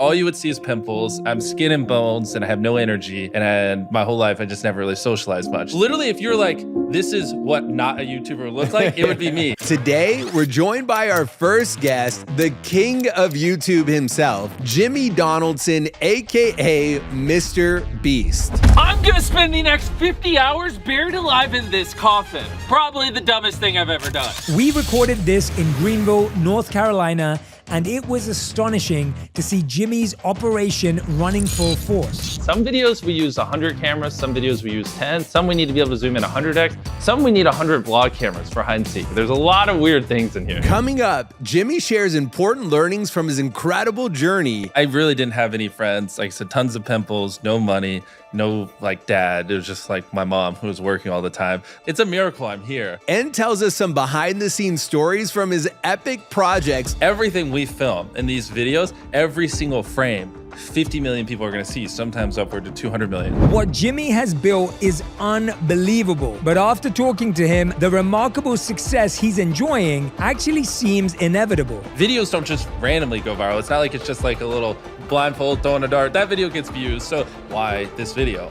all you would see is pimples. I'm skin and bones and I have no energy. And my whole life, I just never really socialized much. Literally, if you're like, this is what not a YouTuber would look like, it would be me. Today, we're joined by our first guest, the king of YouTube himself, Jimmy Donaldson, AKA Mrbeast. I'm gonna spend the next 50 hours buried alive in this coffin. Probably the dumbest thing I've ever done. We recorded this in Greenville, North Carolina, and it was astonishing to see Jimmy's operation running full force. Some videos we use 100 cameras, some videos we use 10, some we need to be able to zoom in 100x, some we need 100 vlog cameras for hide and seek. There's a lot of weird things in here. Coming up, Jimmy shares important learnings from his incredible journey. I really didn't have any friends. Like I said, tons of pimples, no money, no like dad. It was just like my mom who was working all the time. It's a miracle I'm here. And tells us some behind the scenes stories from his epic projects. Everything we film in these videos, every single frame, 50 million people are gonna see, sometimes upward to 200 million. What Jimmy has built is unbelievable. But after talking to him, the remarkable success he's enjoying actually seems inevitable. Videos don't just randomly go viral. It's not like it's just like a little blindfold throwing a dart. That video gets views, so why this video?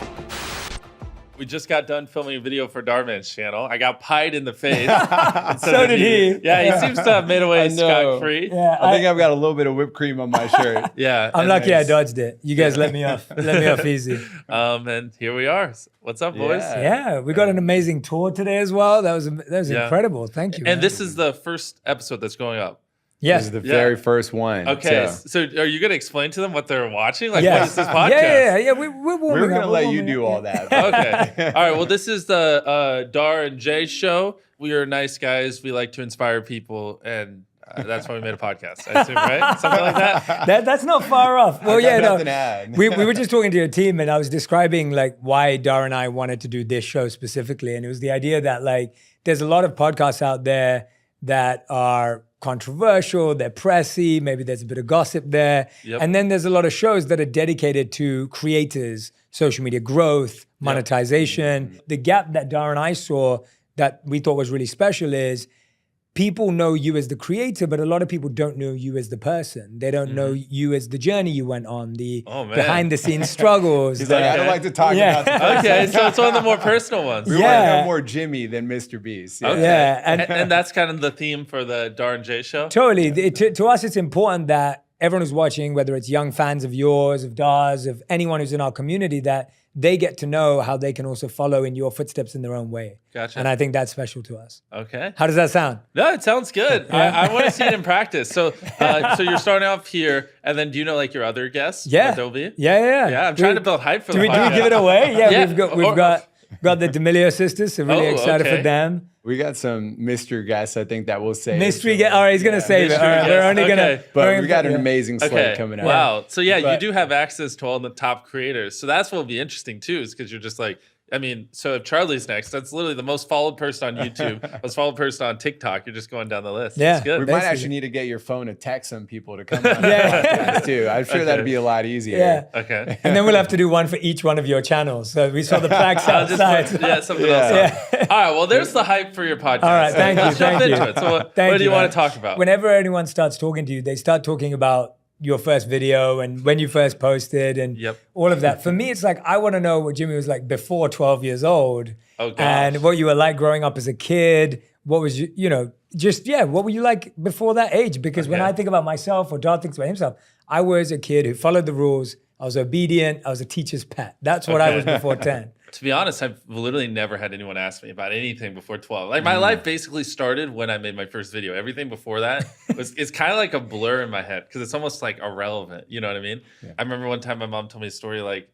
We just got done filming a video for Darman's channel. I got pied in the face. So did he. Yeah, he seems to have made away scot-free. Yeah, I think I've got a little bit of whipped cream on my shirt. Yeah. I'm lucky I dodged it. You guys let me off. Let me off easy. And here we are. What's up, boys? Yeah, we got an amazing tour today as well. That was incredible. Thank you. And man. this is the first episode that's going up. Yes. This is the very first one. Okay, so are you going to explain to them what they're watching? Like, Yes. what is this podcast? Yeah. We're We're going to let you do all that. Okay. All right. Well, this is the Dhar and Jay show. We are nice guys. We like to inspire people, and that's why we made a podcast. I assume, right? Something like that. That's not far off. Well, yeah, nothing to add. we were just talking to your team, and I was describing like why Dhar and I wanted to do this show specifically, and it was the idea that like there's a lot of podcasts out there that are controversial, they're pressy, maybe there's a bit of gossip there. Yep. And then there's a lot of shows that are dedicated to creators, social media growth, monetization. The gap that Dhar and I saw that we thought was really special is people know you as the creator, but a lot of people don't know you as the person. They don't know you as the journey you went on, the behind the scenes struggles. He's like, I don't like to talk about the Okay, so it's one of the more personal ones. We want to know more Jimmy than Mrbeast. Okay. Yeah, and that's kind of the theme for the Dhar and Jay show? Totally. To us, it's important that everyone who's watching, whether it's young fans of yours, of Dhar's, of anyone who's in our community, that they get to know how they can also follow in your footsteps in their own way. Gotcha. And I think that's special to us. Okay. How does that sound? No, it sounds good. I want to see it in practice. So so you're starting off here, and then do you know like your other guests? Yeah. What they'll be? Yeah. Yeah, I'm trying to build hype for Do the we podcast. give it away? Yeah, Yeah. we've got the D'Amelio sisters, so really excited for them. We got some mystery guests, I think, that we'll save. Mystery guest. All right, he's gonna save it. All right, Mystery we're guest. only gonna. Okay. But we got an amazing slate coming out. Wow. So yeah, you But- do have access to all the top creators. So that's what will be interesting too, is because you're just like, I mean, so if Charlie's next, that's literally the most followed person on YouTube, most followed person on TikTok. You're just going down the list. Yeah. It's good. We might actually need to get your phone to text some people to come on the podcast too. I'm sure that'd be a lot easier. Yeah. Okay. And then we'll have to do one for each one of your channels. So we saw the plaques I'll just outside. put, something else. On. All right. Well, there's the hype for your podcast. All right, thank you, Let's jump thank into you. it. So what Thank do you man. want to talk about? Whenever anyone starts talking to you, they start talking about your first video and when you first posted and all of that. For me, it's like, I want to know what Jimmy was like before 12 years old and what you were like growing up as a kid. What was you know, just, what were you like before that age? Because when I think about myself or Dhar thinks about himself, I was a kid who followed the rules. I was obedient. I was a teacher's pet. That's what I was before 10. To be honest, I've literally never had anyone ask me about anything before 12. Like my life basically started when I made my first video. Everything before that it's kind of like a blur in my head because it's almost like irrelevant. You know what I mean? Yeah. I remember one time my mom told me a story like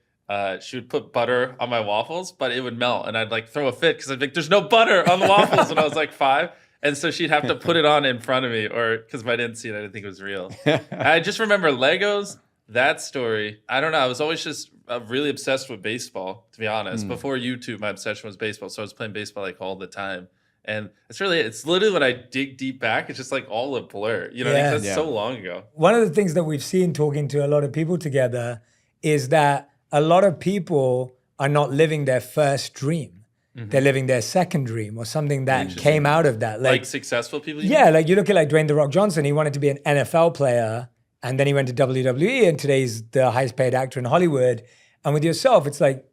she would put butter on my waffles, but it would melt, and I'd like throw a fit because I'd be like, "There's no butter on the waffles," when I was like 5. And so she'd have to put it on in front of me, or because if I didn't see it, I didn't think it was real. I just remember Legos. That story, I don't know. I was always just really obsessed with baseball, to be honest. Before YouTube, my obsession was baseball. So I was playing baseball like all the time. And it's literally when I dig deep back, it's just like all a blur. You know what I mean? That's so long ago. One of the things that we've seen talking to a lot of people together is that a lot of people are not living their first dream. They're living their second dream or something that came out of that. Like successful people? Yeah, like you look at like Dwayne "The Rock" Johnson, he wanted to be an NFL player and then he went to WWE, and today he's the highest paid actor in Hollywood. And with yourself, it's like,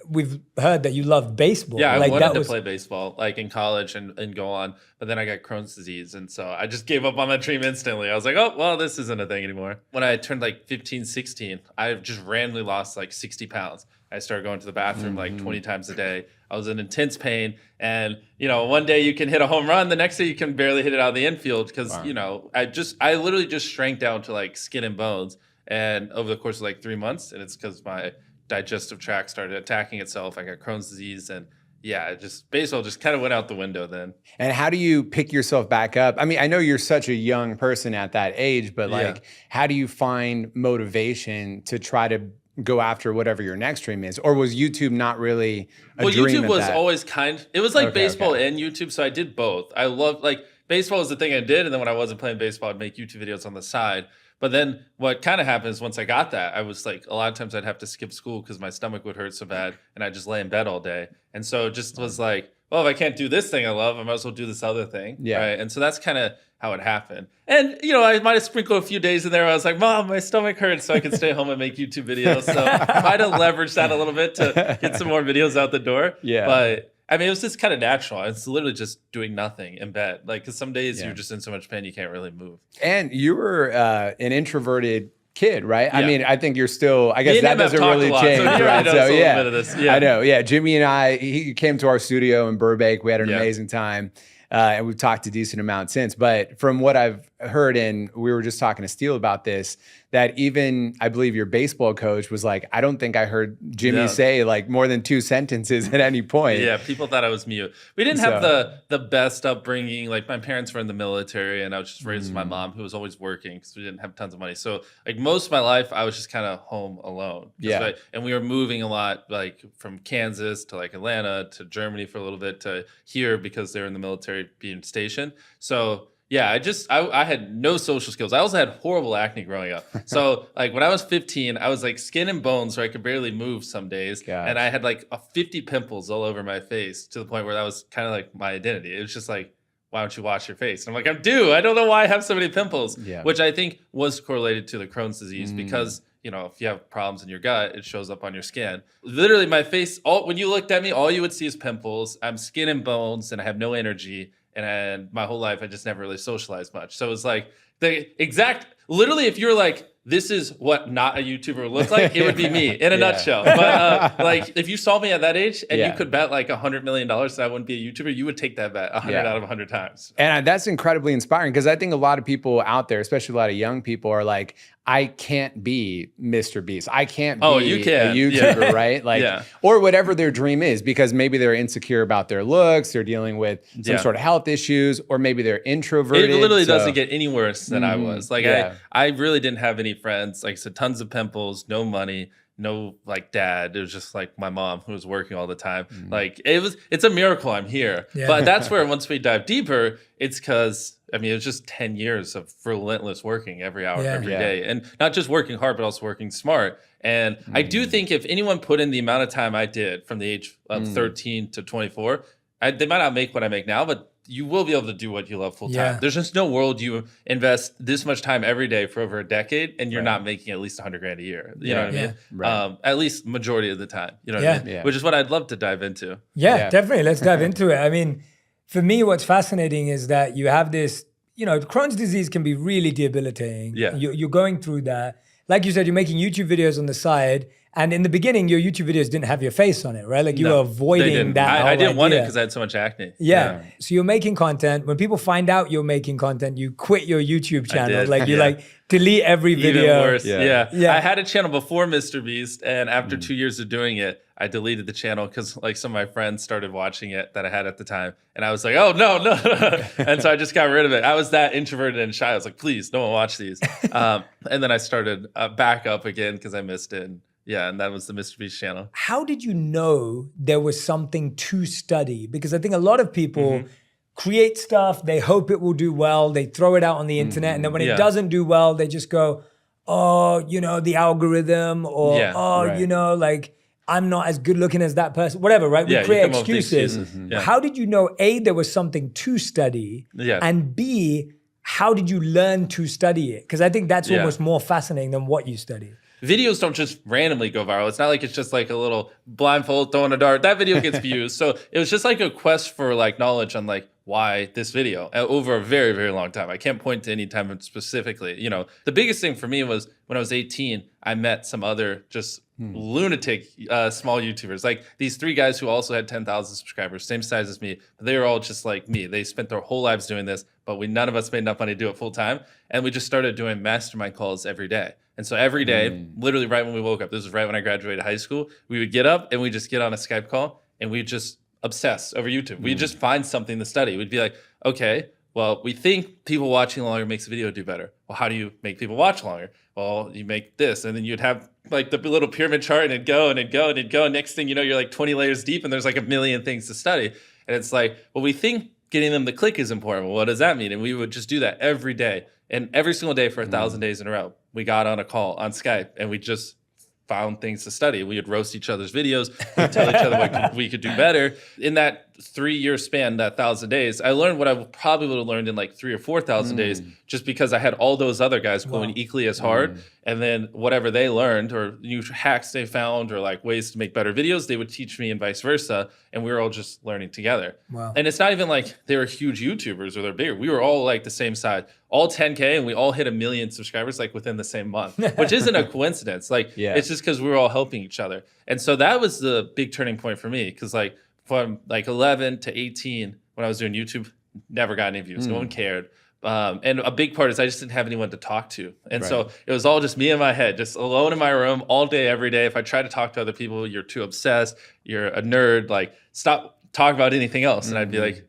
we've heard that you love baseball. Yeah, like I wanted to play baseball like in college and go on, but then I got Crohn's disease. And so I just gave up on that dream instantly. I was like, oh, well, this isn't a thing anymore. When I turned like 15, 16, I just randomly lost like 60 pounds. I started going to the bathroom like 20 times a day. I was in intense pain. And, you know, one day you can hit a home run. The next day you can barely hit it out of the infield because, you know, I literally just shrank down to like skin and bones. And over the course of like 3 months, and it's because my digestive tract started attacking itself. I got Crohn's disease, and yeah, baseball just kind of went out the window then. And how do you pick yourself back up? I mean, I know you're such a young person at that age, but like, how do you find motivation to try to go after whatever your next dream is? Or was YouTube not really a dream? YouTube was always it was like baseball and YouTube, so I did both. I loved, like, baseball was the thing I did, and then when I wasn't playing baseball, I'd make YouTube videos on the side. But then what kind of happened is once I got that, I was like, a lot of times I'd have to skip school because my stomach would hurt so bad, and I'd just lay in bed all day. And so it just was like, well, if I can't do this thing I love, I might as well do this other thing. Yeah. Right? And so that's kind of how it happened. And, you know, I might have sprinkled a few days in there where I was like, Mom, my stomach hurts, so I could stay home and make YouTube videos. So I might have leveraged that a little bit to get some more videos out the door. Yeah. But I mean, it was just kind of natural. It's literally just doing nothing in bed. Like, because some days you're just in so much pain, you can't really move. And you were an introverted kid, right? I mean, I think you're still, I guess that doesn't really change, right? So yeah, I know. Yeah, Jimmy and I, he came to our studio in Burbank. We had an amazing time. And we've talked a decent amount since. But from what I've heard, and we were just talking to Steele about this, that even, I believe your baseball coach was like, I don't think I heard Jimmy say like more than 2 sentences at any point. Yeah, people thought I was mute. We didn't have the best upbringing. Like, my parents were in the military, and I was just raised with my mom, who was always working because we didn't have tons of money. So like most of my life, I was just kind of home alone. Yeah. And we were moving a lot, like from Kansas to like Atlanta to Germany for a little bit to here because they're in the military being stationed. So yeah, I had no social skills. I also had horrible acne growing up. So like when I was 15, I was like skin and bones where I could barely move some days. Gosh. And I had like 50 pimples all over my face to the point where that was kind of like my identity. It was just like, why don't you wash your face? And I'm like, I don't know why I have so many pimples, which I think was correlated to the Crohn's disease because, you know, if you have problems in your gut, it shows up on your skin. Literally my face, when you looked at me, all you would see is pimples. I'm skin and bones and I have no energy. And my whole life, I just never really socialized much. So it was like literally, if you're like, this is what not a YouTuber would look like, it would be me in a nutshell. But like, if you saw me at that age and you could bet like $100 million that I wouldn't be a YouTuber, you would take that bet 100 out of 100 times. And that's incredibly inspiring because I think a lot of people out there, especially a lot of young people, are like, I can't be Mrbeast. I can't be a YouTuber, right? Like, or whatever their dream is, because maybe they're insecure about their looks, they're dealing with some sort of health issues, or maybe they're introverted. It literally doesn't get any worse than I was. Like, I really didn't have any friends. Like I said, tons of pimples, no money, no like dad. It was just like my mom who was working all the time. Like it's a miracle I'm here. But that's where once we dive deeper, it's because I mean, it was just 10 years of relentless working every hour, every day. And not just working hard, but also working smart. And I do think if anyone put in the amount of time I did from the age of 13 to 24, they might not make what I make now, but you will be able to do what you love full time. There's just no world you invest this much time every day for over a decade and you're not making at least 100 grand a year. You know what I mean? Right. At least majority of the time, you know what I mean? Which is what I'd love to dive into. Yeah, definitely. Let's dive into it. I mean, for me, what's fascinating is that you have this, you know, Crohn's disease can be really debilitating. Yeah. You're going through that. Like you said, you're making YouTube videos on the side. And in the beginning, your YouTube videos didn't have your face on it, right? Like you were avoiding that. I didn't want it because I had so much acne. Yeah. So you're making content. When people find out you're making content, you quit your YouTube channel. Like you like delete every video. Even worse. Yeah. I had a channel before Mrbeast, and after 2 years of doing it, I deleted the channel because like some of my friends started watching it that I had at the time. And I was like, oh, no. And so I just got rid of it. I was that introverted and shy. I was like, please, don't watch these. And then I started back up again because I missed it. And that was the Mrbeast channel. How did you know there was something to study? Because I think a lot of people create stuff, they hope it will do well, they throw it out on the internet, and then when it doesn't do well, they just go, oh, you know, the algorithm, or you know, like, I'm not as good looking as that person, whatever, right? We create excuses. How did you know, A, there was something to study, and B, how did you learn to study it? Because I think that's almost more fascinating than what you study. Videos don't just randomly go viral. It's not like it's just like a little blindfold throwing a dart. That video gets views. So it was just like a quest for like knowledge on like why this video over a very, very long time. I can't point to any time specifically. You know, the biggest thing for me was when I was 18, I met some other just lunatic small YouTubers. Like these 3 guys who also had 10,000 subscribers, same size as me. But they were all just like me. They spent their whole lives doing this, but none of us made enough money to do it full time. And we just started doing mastermind calls every day. And so every day, literally right when we woke up, this was right when I graduated high school, we would get up and we just get on a Skype call and we just obsess over YouTube. We'd just find something to study. We'd be like, okay, well, we think people watching longer makes the video do better. Well, how do you make people watch longer? Well, you make this. And then you'd have like the little pyramid chart and it'd go and it'd go and it'd go. And next thing you know, you're like 20 layers deep and there's like a million things to study. And it's like, well, we think getting them to click is important. Well, what does that mean? And we would just do that every day. And every single day for 1,000 days in a row, we got on a call on Skype and we just found things to study. We would roast each other's videos, we'd tell each other what we could do better. In that 3-year span, that 1,000 days, I learned what I probably would have learned in like 3,000 or 4,000 days, just because I had all those other guys going equally as hard. And then whatever they learned or new hacks they found or like ways to make better videos, they would teach me and vice versa. And we were all just learning together. Wow. And it's not even like they were huge YouTubers or they're bigger. We were all like the same size, all 10K, and we all hit 1 million subscribers like within the same month, which isn't a coincidence. Like it's just because we were all helping each other. And so that was the big turning point for me. Cause like from like 11 to 18, when I was doing YouTube, never got any views. No one cared. And a big part is I just didn't have anyone to talk to. And so it was all just me in my head, just alone in my room all day, every day. If I try to talk to other people, you're too obsessed, you're a nerd, like stop talking about anything else. And I'd be like,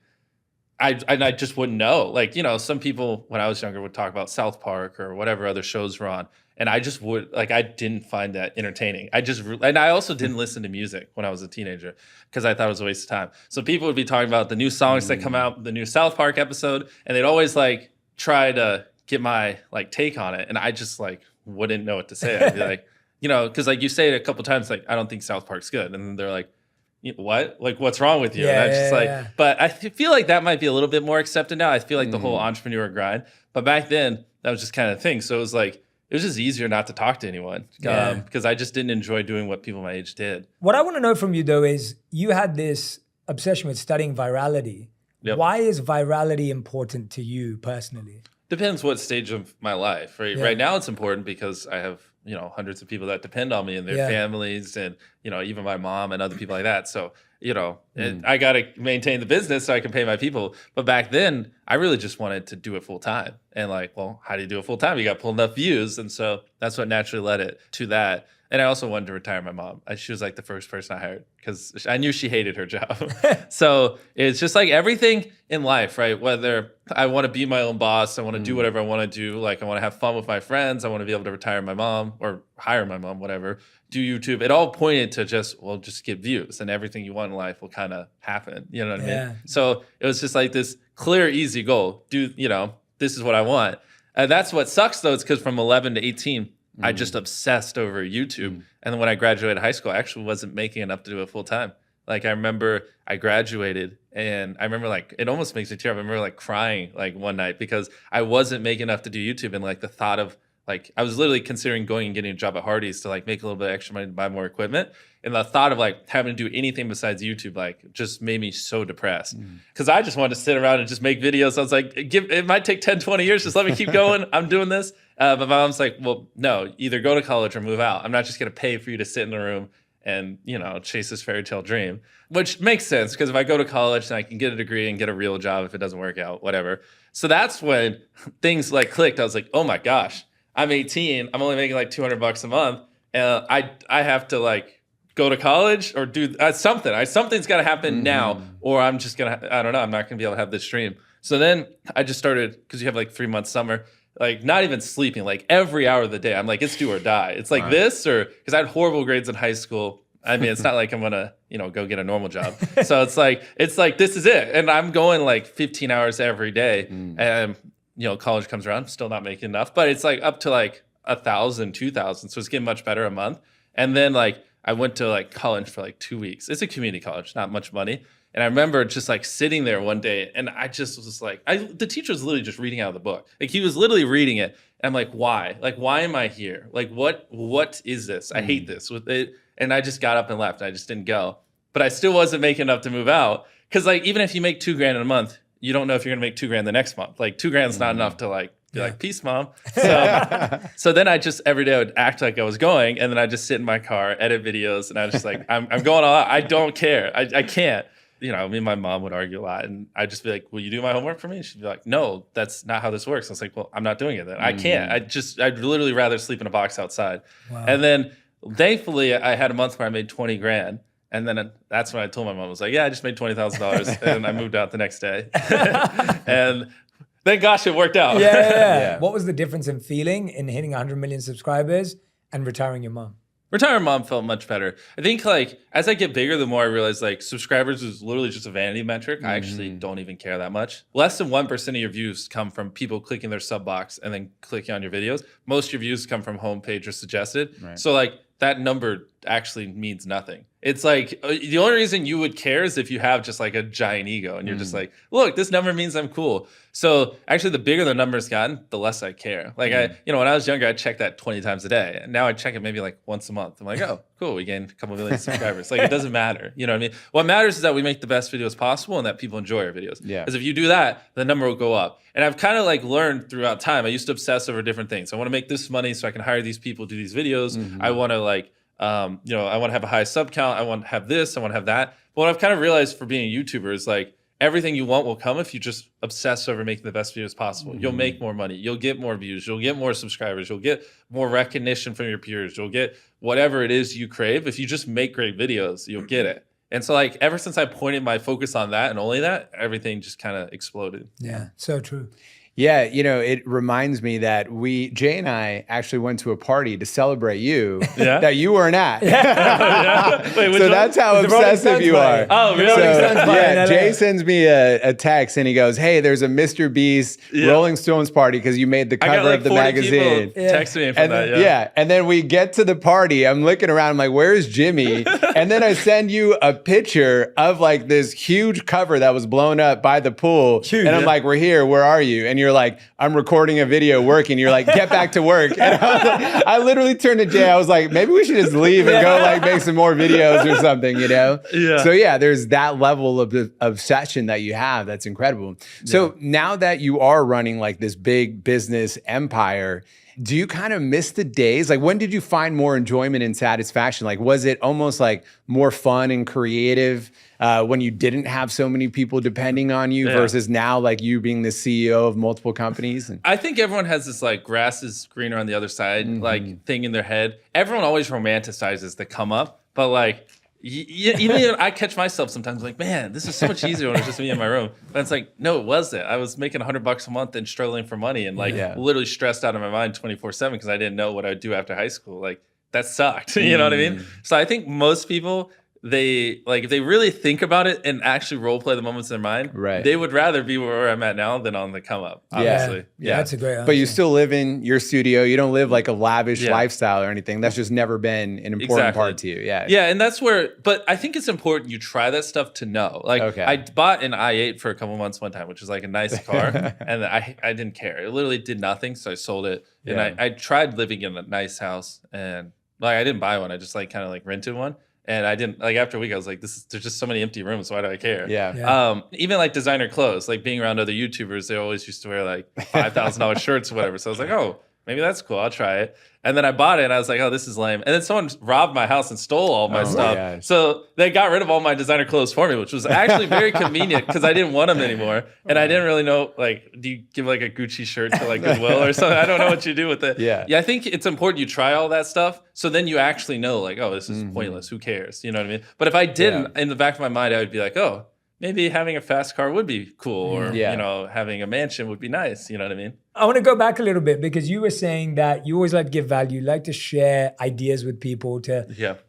I just wouldn't know. Like, you know, some people when I was younger would talk about South Park or whatever other shows were on. And I just would, like, I didn't find that entertaining. And I also didn't listen to music when I was a teenager because I thought it was a waste of time. So people would be talking about the new songs that come out, the new South Park episode, and they'd always like try to get my like take on it. And I just like wouldn't know what to say. I'd be like, you know, because like you say it a couple times, like, I don't think South Park's good. And then they're like, what? Like, what's wrong with you? And I'm just like, but I feel like that might be a little bit more accepted now. I feel like the whole entrepreneur grind. But back then, that was just kind of the thing. So it was like, it was just easier not to talk to anyone because I just didn't enjoy doing what people my age did. What I want to know from you, though, is you had this obsession with studying virality. Yep. Why is virality important to you personally? Depends what stage of my life. Right, right now, it's important because I have, you know, hundreds of people that depend on me and their families and, you know, even my mom and other people like that. So, you know, I got to maintain the business so I can pay my people. But back then, I really just wanted to do it full time. And like, well, how do you do it full time? You got to pull enough views. And so that's what naturally led it to that. And I also wanted to retire my mom. She was like the first person I hired because I knew she hated her job. So it's just like everything in life, right? Whether I want to be my own boss, I want to do whatever I want to do. Like I want to have fun with my friends. I want to be able to retire my mom or hire my mom, whatever, do YouTube. It all pointed to just get views and everything you want in life will kind of happen. You know what I mean? So it was just like this clear, easy goal. You know, this is what I want. And that's what sucks though. It's because from 11 to 18, I just obsessed over YouTube. And then when I graduated high school, I actually wasn't making enough to do it full time. Like I remember I graduated and I remember like, it almost makes me tear up. I remember like crying like one night because I wasn't making enough to do YouTube. And like the thought of like, I was literally considering going and getting a job at Hardee's to like make a little bit of extra money to buy more equipment. And the thought of like having to do anything besides YouTube, like just made me so depressed because I just wanted to sit around and just make videos. I was like, it might take 10, 20 years. Just let me keep going. I'm doing this. But my mom's like, well, no, either go to college or move out. I'm not just going to pay for you to sit in a room and, you know, chase this fairy tale dream, which makes sense because if I go to college, then I can get a degree and get a real job if it doesn't work out, whatever. So that's when things like clicked. I was like, oh my gosh, I'm 18. I'm only making like $200 a month. And I have to like go to college or do something. Something's got to happen now or I'm just going to, I don't know, I'm not going to be able to have this dream. So then I just started, because you have like 3 months summer, like not even sleeping, like every hour of the day. I'm like, it's do or die. It's like this or, because I had horrible grades in high school. I mean, it's not like I'm going to, you know, go get a normal job. So it's like, this is it. And I'm going like 15 hours every day. And, you know, college comes around, still not making enough, but it's like up to like 1,000, 2,000. So it's getting much better a month. And then like, I went to like college for like 2 weeks. It's a community college, not much money. And I remember just like sitting there one day and I just was like, the teacher was literally just reading out of the book. Like he was literally reading it. And I'm like, why? Like, why am I here? Like, what is this? I hate this with it. And I just got up and left. I just didn't go. But I still wasn't making enough to move out. Cause like, even if you make $2,000 in a month, you don't know if you're gonna make $2,000 the next month. Like $2,000 is not enough to like, be like, peace, mom. So then I just, every day I would act like I was going. And then I just sit in my car, edit videos. And I was just like, I'm going all out. I don't care. I can't. You know, me and my mom would argue a lot, and I'd just be like, will you do my homework for me? She'd be like, no, that's not how this works. I was like, well, I'm not doing it then. I can't. I'd literally rather sleep in a box outside. Wow. And then thankfully I had a month where I made $20,000. And then that's when I told my mom, I was like, yeah, I just made $20,000. And I moved out the next day. And thank gosh it worked out. Yeah. What was the difference in feeling in hitting 100 million subscribers and retiring your mom? Retiring mom felt much better. I think like as I get bigger, the more I realize like subscribers is literally just a vanity metric. I actually don't even care that much. Less than 1% of your views come from people clicking their sub box and then clicking on your videos. Most of your views come from homepage or suggested. Right. So like that number actually means nothing. It's like the only reason you would care is if you have just like a giant ego and you're just like, look, this number means I'm cool. So actually the bigger the number's gotten, the less I care. Like when I was younger, I checked that 20 times a day. And now I check it maybe like once a month. I'm like, oh, cool. We gained a couple million subscribers. Like it doesn't matter. You know what I mean? What matters is that we make the best videos possible and that people enjoy our videos. Yeah. Because if you do that, the number will go up. And I've kind of like learned throughout time. I used to obsess over different things. I want to make this money so I can hire these people, do these videos. I want to like, I want to have a high sub count. I want to have this. I want to have that. But what I've kind of realized for being a YouTuber is like everything you want will come if you just obsess over making the best videos possible. You'll make more money. You'll get more views. You'll get more subscribers. You'll get more recognition from your peers. You'll get whatever it is you crave. If you just make great videos, you'll get it. And so like ever since I pointed my focus on that and only that, everything just kind of exploded. Yeah, so true. Yeah, it reminds me that Jay and I actually went to a party to celebrate you that you weren't at. Wait, so that's how obsessive you are. Oh, really? So, Jay sends me a text and he goes, hey, there's a Mrbeast Rolling Stones party because you made the cover of the magazine. Text me from that, and then we get to the party. I'm looking around, I'm like, where's Jimmy? And then I send you a picture of like this huge cover that was blown up by the pool. And I'm like, we're here, where are you? And you're like, I'm recording a video working. You're like, get back to work. And I literally turned to Jay. I was like, maybe we should just leave and go like make some more videos or something, Yeah. So there's that level of obsession that you have. That's incredible. So now that you are running like this big business empire, do you kind of miss the days? Like when did you find more enjoyment and satisfaction? Like was it almost like more fun and creative when you didn't have so many people depending on you versus now like you being the CEO of multiple companies? I think everyone has this like grass is greener on the other side like thing in their head. Everyone always romanticizes the come up, but like even I catch myself sometimes like, man, this is so much easier when it's just me in my room. But it's like, no, it wasn't. I was making $100 a month and struggling for money and like literally stressed out of my mind 24/7 because I didn't know what I'd do after high school. Like that sucked. You know what I mean? So I think most people, if they really think about it and actually role play the moments in their mind, they would rather be where I'm at now than on the come up, obviously. Yeah, that's a great answer. But you still live in your studio. You don't live like a lavish lifestyle or anything. That's just never been an important part to you. Yeah, and that's where, but I think it's important you try that stuff to know. Like I bought an i8 for a couple months one time, which is like a nice car. And I didn't care. It literally did nothing. So I sold it. And I tried living in a nice house and like I didn't buy one. I just like kind of like rented one. And I didn't like after a week, I was like, there's just so many empty rooms. Why do I care? Even like designer clothes, like being around other YouTubers, they always used to wear like $5,000 shirts or whatever. So I was like, oh, maybe that's cool. I'll try it. And then I bought it and I was like, oh, this is lame. And then someone robbed my house and stole all my stuff. So they got rid of all my designer clothes for me, which was actually very convenient because I didn't want them anymore. And I didn't really know, like, do you give like a Gucci shirt to like Goodwill or something? I don't know what you do with it. Yeah, I think it's important you try all that stuff. So then you actually know like, oh, this is pointless. Who cares? You know what I mean? But if I didn't, in the back of my mind, I would be like, oh, maybe having a fast car would be cool. Or, you know, having a mansion would be nice. You know what I mean? I want to go back a little bit because you were saying that you always like to give value, you like to share ideas with people to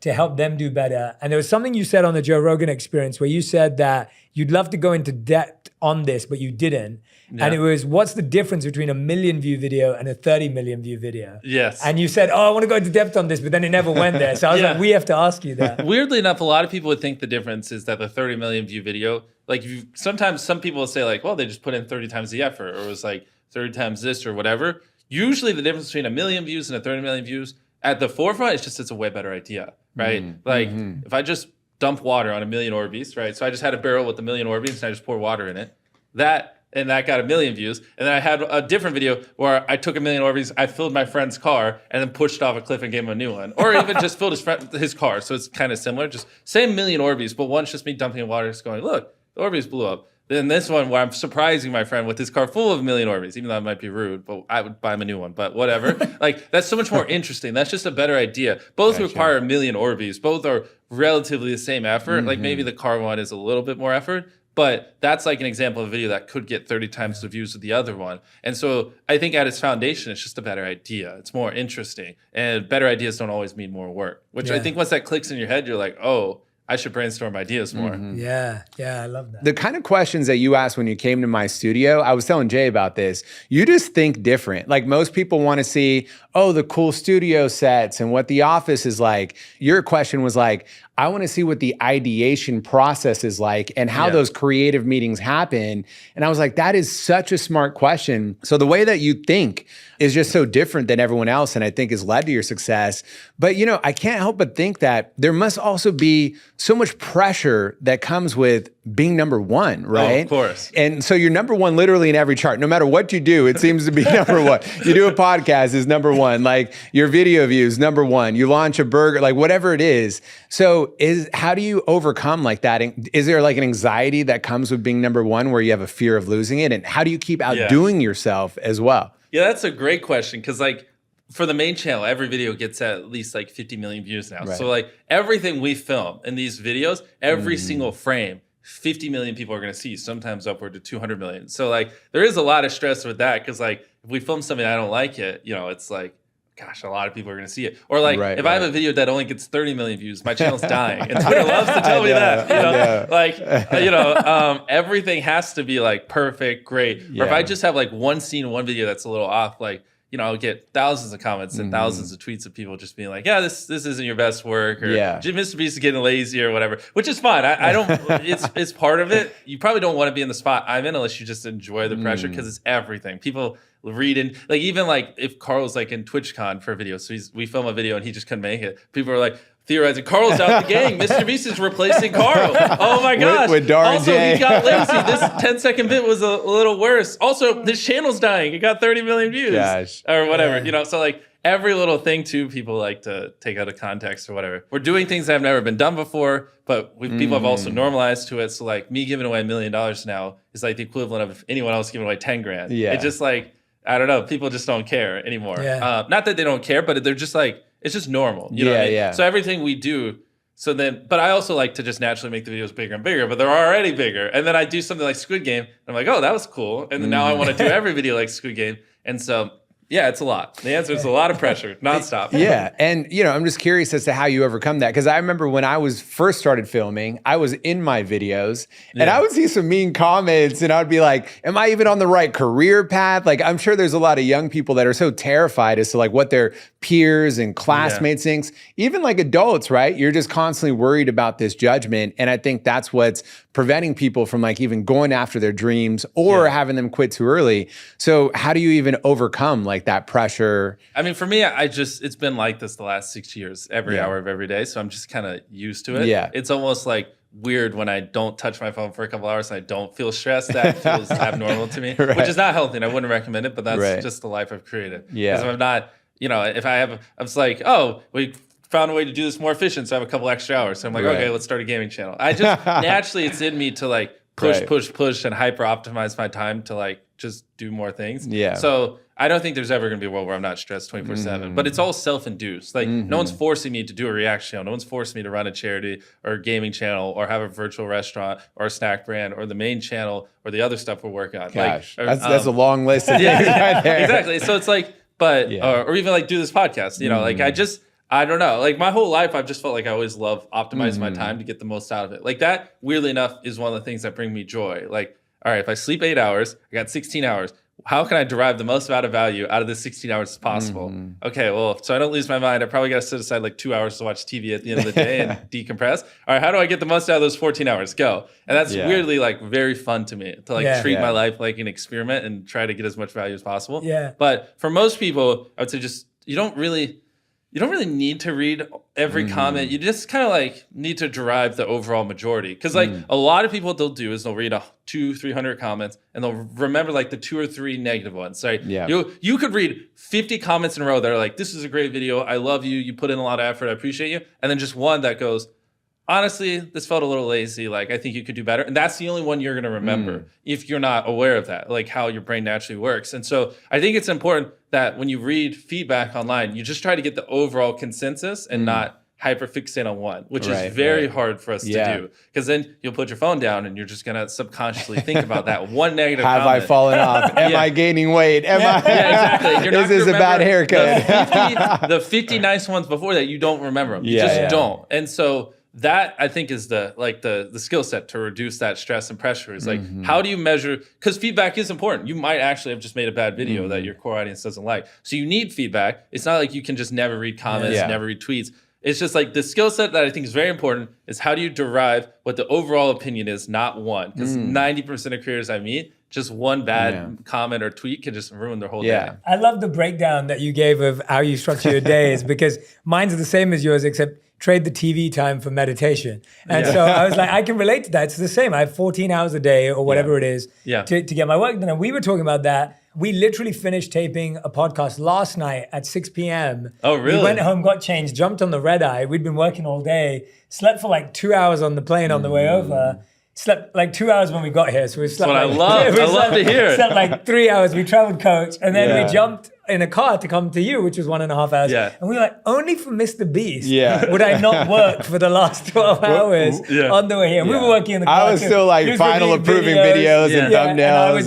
help them do better. And there was something you said on the Joe Rogan Experience where you said that you'd love to go into depth on this, but you didn't. Yeah. And it was, what's the difference between a 1 million view video and a 30 million view video? Yes. And you said, oh, I want to go into depth on this, but then it never went there. So I was like, we have to ask you that. Weirdly enough, a lot of people would think the difference is that the 30 million view video, like sometimes some people will say like, well, they just put in 30 times the effort, or it was like 30 times this or whatever. Usually the difference between 1 million views and a 30 million views at the forefront, it's a way better idea, right? If I just dump water on 1 million Mrbeast, right? So I just had a barrel with 1 million Mrbeast and I just pour water in it. That got 1 million views. And then I had a different video where I took 1 million Mrbeast, I filled my friend's car and then pushed off a cliff and gave him a new one. Or even just filled his car. So it's kind of similar. Just same 1 million Mrbeast, but one's just me dumping water, just going, look, the Mrbeast blew up. Then this one where I'm surprising my friend with his car full of 1 million Mrbeast, even though that might be rude, but I would buy him a new one, but whatever. Like, that's so much more interesting. That's just a better idea. Both require 1 million Mrbeast. Both are relatively the same effort. Like, maybe the car one is a little bit more effort, but that's like an example of a video that could get 30 times the views of the other one. And so I think at its foundation, it's just a better idea. It's more interesting. And better ideas don't always mean more work, which I think once that clicks in your head, you're like, oh, I should brainstorm ideas more. Yeah, I love that. The kind of questions that you asked when you came to my studio, I was telling Jay about this. You just think different. Like most people want to see, oh, the cool studio sets and what the office is like. Your question was like, I want to see what the ideation process is like and how those creative meetings happen. And I was like, that is such a smart question. So the way that you think is just so different than everyone else, and I think has led to your success. But you know, I can't help but think that there must also be so much pressure that comes with being number one, right? Oh, of course. And so you're number one literally in every chart. No matter what you do, it seems to be number one. You do a podcast is number one. Like your video views, number one. You launch a burger, like whatever it is. So how do you overcome like that? Is there like an anxiety that comes with being number one where you have a fear of losing it? And how do you keep outdoing yourself as well? Yeah, that's a great question. Because like for the main channel, every video gets at least like 50 million views now. Right. So like everything we film in these videos, every single frame, 50 million people are going to see, sometimes upward to 200 million. So like there is a lot of stress with that because like if we film something I don't like it, you know, it's like, gosh, a lot of people are going to see it. Or like if I have a video that only gets 30 million views, my channel's dying. And Twitter loves to tell me that. You know? Like, you know, everything has to be like perfect, great. Or if I just have like one scene, one video that's a little off, like, you know, I'll get thousands of comments and thousands of tweets of people just being like, yeah, this isn't your best work, or Mrbeast is getting lazy or whatever, which is fine. I don't, it's part of it. You probably don't want to be in the spot I'm in unless you just enjoy the pressure because it's everything. People read in, like even like if Carl's like in TwitchCon for a video, so we film a video and he just couldn't make it. People are like, theorizing, Carl's out the gang. Mrbeast is replacing Carl. Oh my gosh. With Dhar Jay. Also, he got lazy. This 10-second bit was a little worse. Also, this channel's dying. It got 30 million views. Gosh. Or whatever. You know, so like every little thing too, people like to take out of context or whatever. We're doing things that have never been done before, but people have also normalized to it. So like me giving away $1 million now is like the equivalent of anyone else giving away 10 grand. Yeah. It's just like, I don't know, people just don't care anymore. Not that they don't care, but they're just like, it's just normal. You know what I mean? So everything we do, but I also like to just naturally make the videos bigger and bigger, but they're already bigger. And then I do something like Squid Game, and I'm like, oh, that was cool. And then now I want to do every video like Squid Game. And so, yeah, it's a lot. The answer is a lot of pressure, nonstop. Yeah, and you know, I'm just curious as to how you overcome that, because I remember when I was first started filming, I was in my videos, and I would see some mean comments, and I'd be like, am I even on the right career path? Like, I'm sure there's a lot of young people that are so terrified as to like what their peers and classmates think. Even like adults, right? You're just constantly worried about this judgment, and I think that's what's preventing people from like even going after their dreams or having them quit too early. So how do you even overcome like that pressure? I mean, for me, it's been like this the last 6 years, every hour of every day. So I'm just kind of used to it. Yeah. It's almost like weird when I don't touch my phone for a couple hours and I don't feel stressed. That feels abnormal to me, which is not healthy. And I wouldn't recommend it, but that's just the life I've created. Yeah. Because if I'm not, you know, if I have, I'm just like, oh, we found a way to do this more efficient, so I have a couple extra hours. So I'm like, okay, let's start a gaming channel. I just naturally, it's in me to like push and hyper optimize my time to like just do more things. Yeah. So I don't think there's ever going to be a world where I'm not stressed 24/7, but it's all self-induced. Like no one's forcing me to do a reaction channel. No one's forcing me to run a charity or a gaming channel or have a virtual restaurant or a snack brand or the main channel or the other stuff we're working on. Gosh, like, that's a long list of things right there. Exactly. So it's like, but, or even like do this podcast, you know, like I don't know. Like my whole life, I've just felt like I always love optimizing my time to get the most out of it. Like that, weirdly enough, is one of the things that bring me joy. Like, all right, if I sleep 8 hours, I got 16 hours. How can I derive the most amount of value out of the 16 hours as possible? Okay, well, so I don't lose my mind, I probably got to set aside like 2 hours to watch TV at the end of the day and decompress. All right, how do I get the most out of those 14 hours? Go. And that's weirdly like very fun to me to like treat my life like an experiment and try to get as much value as possible. But for most people, I would say just you don't really need to read every comment. You just kind of like need to derive the overall majority. Because like a lot of people, what they'll do is they'll read 200-300 comments and they'll remember like the 2 or 3 negative ones. So you could read 50 comments in a row that are like, this is a great video. I love you. You put in a lot of effort. I appreciate you. And then just one that goes, honestly, this felt a little lazy. Like, I think you could do better. And that's the only one you're going to remember if you're not aware of that, like how your brain naturally works. And so I think it's important that when you read feedback online, you just try to get the overall consensus and not hyperfixate on one, which is very hard for us to do. Because then you'll put your phone down and you're just going to subconsciously think about that one negative comment. Have I fallen off? Am I gaining weight? Exactly. Is this a bad haircut? The 50 nice ones before that, you don't remember them. You just don't. And so that I think is the skill set to reduce that stress and pressure. Is like, how do you measure? Because feedback is important. You might actually have just made a bad video that your core audience doesn't like. So you need feedback. It's not like you can just never read comments, never read tweets. It's just like the skill set that I think is very important is how do you derive what the overall opinion is, not one. Because 90% of creators I meet, just one bad comment or tweet can just ruin their whole day. I love the breakdown that you gave of how you structure your days because mine's the same as yours, except trade the TV time for meditation. And so I was like, I can relate to that. It's the same. I have 14 hours a day or whatever it is to get my work done. And we were talking about that. We literally finished taping a podcast last night at 6 p.m. Oh, really? We went home, got changed, jumped on the red eye. We'd been working all day, slept for like 2 hours on the plane on the way over. Slept like 2 hours when we got here. So we slept That's what I love. I love to hear it. Slept like 3 hours. We traveled coach. And then we jumped in a car to come to you, which was 1.5 hours. And we were like, only for Mrbeast would I not work for the last 12 hours on the way here. And we were working in the car. I was still like final approving videos and thumbnails.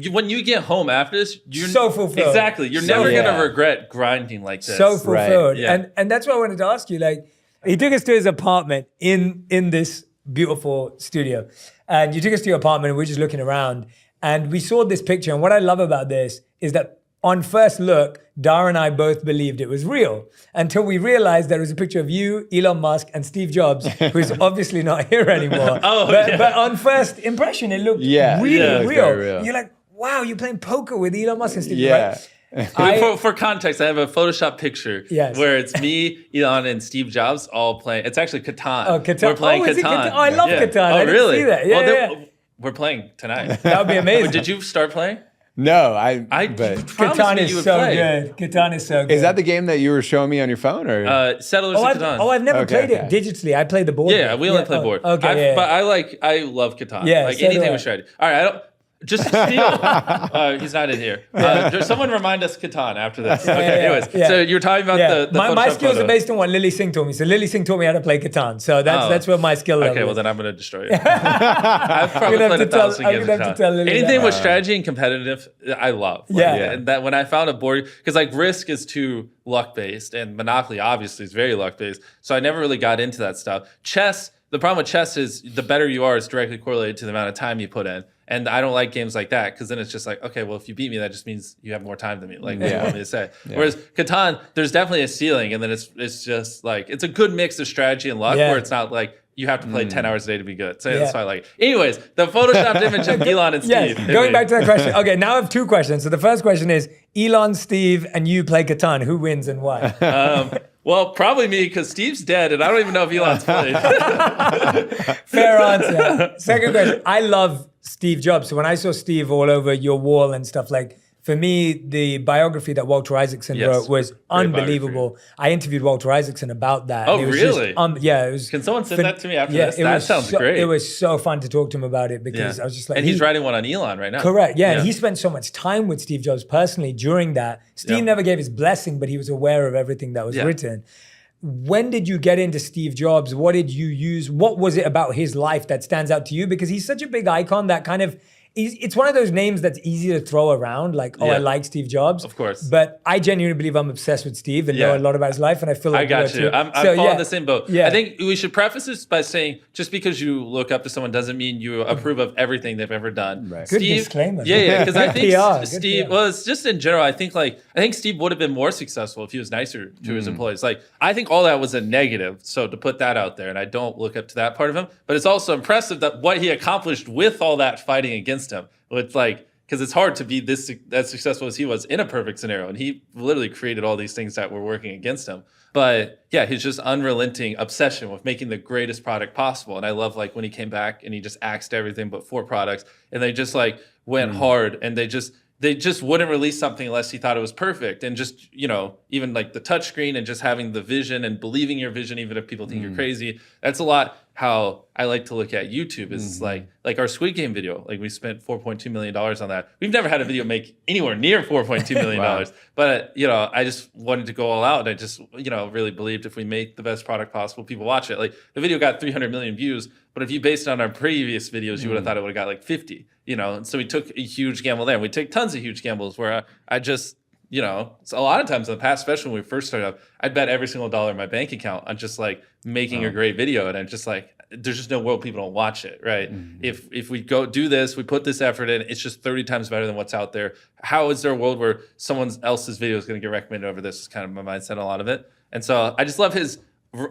But when you get home after this, you're so fulfilled. Exactly. You're never going to regret grinding like this. So fulfilled. And that's what I wanted to ask you. Like, he took us to his apartment in this beautiful studio. And you took us to your apartment and we're just looking around and we saw this picture. And what I love about this is that on first look, Dhar and I both believed it was real until we realized there was a picture of you, Elon Musk, and Steve Jobs, who's obviously not here anymore. But on first impression, it looked really real. You're like, wow, you're playing poker with Elon Musk and Steve, right? For context, I have a Photoshop picture where it's me, Elon, and Steve Jobs all playing. It's actually Catan. Oh, Catan. We're playing Catan. Oh, I love Catan. I didn't see that. We're playing tonight. That would be amazing. Did you start playing? No, Catan is so good. Catan is so good. Is that the game that you were showing me on your phone, or Settlers of Catan? I've never played it digitally. I played the board. Yeah, we only play board. But I love Catan. Yeah, like anything with strategy. All right, I don't. Just steal. He's not in here. Someone remind us Catan after this. Okay, anyways. So you're talking about the my skills are based on what Lily Singh taught me. So Lily Singh taught me how to play Catan. So that's where my skill level is. Okay, well then I'm going to destroy you. I've probably played 1,000 games of Catan. Anything with strategy and competitive, I love. And that when I found a board, because like Risk is too luck-based and Monopoly obviously is very luck-based. So I never really got into that stuff. Chess, the problem with chess is the better you are is directly correlated to the amount of time you put in. And I don't like games like that because then it's just like, okay, well, if you beat me, that just means you have more time than me. Like, what do you want me to say? Whereas Catan, there's definitely a ceiling, and then it's just like, it's a good mix of strategy and luck where it's not like you have to play 10 hours a day to be good. So that's why I like it. Anyways, the photoshopped image of Elon and Steve. Going back to that question. Okay, now I have 2 questions. So the first question is, Elon, Steve, and you play Catan. Who wins and why? Well, probably me because Steve's dead and I don't even know if Elon's played. Fair answer. Second question. I love Steve Jobs. So when I saw Steve all over your wall and stuff, like For me, the biography that Walter Isaacson wrote was unbelievable. I interviewed Walter Isaacson about that. Oh, really? Yeah, it was. Can someone send that to me after this? That sounds great. It was so fun to talk to him about it because I was just like, and he's writing one on Elon right now. Correct. Yeah, and he spent so much time with Steve Jobs personally during that. Steve never gave his blessing, but he was aware of everything that was written. When did you get into Steve Jobs? What did you use? What was it about his life that stands out to you? Because he's such a big icon that kind of, it's one of those names that's easy to throw around, like, oh, I like Steve Jobs. Of course. But I genuinely believe I'm obsessed with Steve and know a lot about his life, and I feel like I got you. I'm following the same boat. Yeah. I think we should preface this by saying, just because you look up to someone doesn't mean you approve of everything they've ever done. Right. Good disclaimer. Yeah, because I think Steve, well, it's just in general, I think Steve would have been more successful if he was nicer to his employees. Like, I think all that was a negative, so to put that out there, and I don't look up to that part of him, but it's also impressive that what he accomplished with all that fighting against him. It's like, because it's hard to be as successful as he was in a perfect scenario. And he literally created all these things that were working against him. But yeah, his just unrelenting obsession with making the greatest product possible. And I love when he came back and he just axed everything but 4 products. And they just went hard, and they just wouldn't release something unless he thought it was perfect. And just, even the touchscreen and just having the vision and believing your vision, even if people think you're crazy. That's a lot how I like to look at YouTube is like our Squid Game video. We spent $4.2 million on that. We've never had a video make anywhere near $4.2 million. Wow. But, I just wanted to go all out. And I just, really believed if we make the best product possible, people watch it. The video got 300 million views, but if you based it on our previous videos, you would have thought it would have got 50, And so we took a huge gamble there. We take tons of huge gambles where I just, so a lot of times in the past, especially when we first started up, I'd bet every single dollar in my bank account on just making a great video. And I'm just there's just no world people don't watch it, right? If we go do this, we put this effort in, it's just 30 times better than what's out there. How is there a world where someone else's video is going to get recommended over this? Is kind of my mindset, a lot of it. And so I just love his